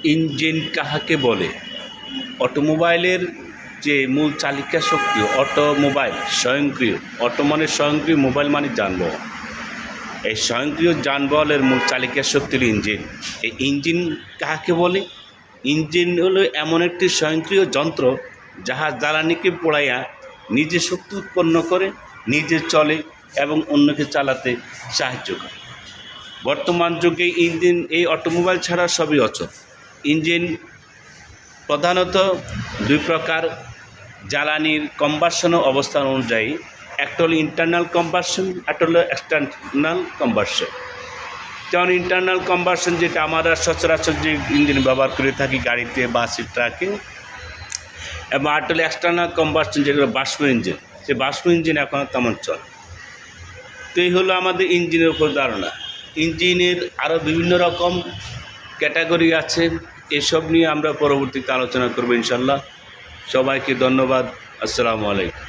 Engine কাহাকে বলে? অটোমোবাইলের যে মূল চালিকা শক্তি, অটোমোবাইল স্বয়ংক্রিয়, অটো মানে স্বয়ংক্রিয়, মোবাইল মানে যানবাহন। এই স্বয়ংক্রিয় যানবাহনের মূল চালিকা শক্তি হল ইঞ্জিন। এই ইঞ্জিন কাহাকে বলে? ইঞ্জিন হলো এমন একটি স্বয়ংক্রিয় যন্ত্র যাহা জ্বালানিকে পোড়াইয়া নিজে শক্তি উৎপন্ন করে, নিজে চলে এবং অন্যকে চালাতে সাহায্য করে। বর্তমান যুগে ইঞ্জিন, এই অটোমোবাইল ছাড়া সবই অচল। ইঞ্জিন প্রধানত দুই প্রকার, জ্বালানির কম্বাসন অবস্থান অনুযায়ী। একটা হলো ইন্টারনাল কম্বাসন, একটা হলো এক্সটার্নাল কম্বাসন। যেমন ইন্টারনাল কম্বাসন যেটা আমরা সচরাচর যে ইঞ্জিন ব্যবহার করে থাকি গাড়িতে, বাসে, ট্রাকে, এবং আরেকটা হলো এক্সটার্নাল কম্বাসন যেগুলো বাষ্প ইঞ্জিন। সে বাষ্প ইঞ্জিন এখন তেমন চলে। তো এই হলো আমাদের ইঞ্জিনের উপর ধারণা। ইঞ্জিনের আরও বিভিন্ন রকম ক্যাটাগরি আছে, এসব নিয়ে আমরা পরবর্তীতে আলোচনা করব ইনশাল্লাহ। সবাইকে ধন্যবাদ। আসসালামু আলাইকুম।